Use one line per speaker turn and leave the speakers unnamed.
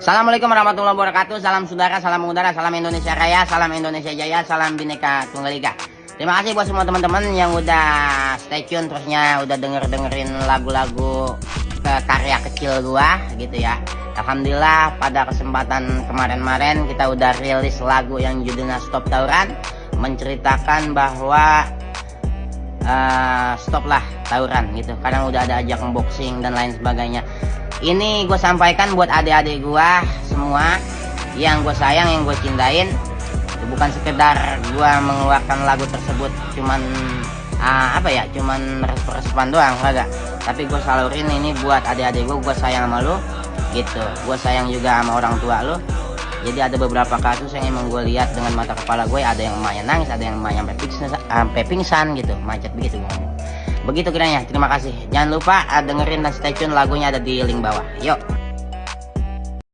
Assalamualaikum warahmatullahi wabarakatuh. Salam saudara, salam mengudara, salam Indonesia Raya, salam Indonesia Jaya, salam Bhinneka Tunggal Ika. Terima kasih buat semua teman-teman yang udah stay tune terusnya, udah dengerin lagu-lagu karya kecil gua gitu ya. Alhamdulillah pada kesempatan kemarin kita udah rilis lagu yang judulnya Stop Tawuran, menceritakan bahwa stoplah tawuran gitu. Kadang udah ada ajak unboxing dan lain sebagainya. Ini gue sampaikan buat adik-adik gue semua yang gue sayang, yang gue cintain. Bukan sekedar gue mengeluarkan lagu tersebut cuman cuman respon doang, kagak. Tapi gue salurin ini buat adik-adik gue sayang sama lu gitu. Gue sayang juga sama orang tua lu. Jadi ada beberapa kasus yang emang gue lihat dengan mata kepala gue, ada yang emaknya nangis, ada yang emaknya sampai pingsan gitu, macet begitu gue ngomong. Begitu kiranya. Terima kasih. Jangan lupa dengerin dan stay tune, lagunya ada di link bawah. Yuk.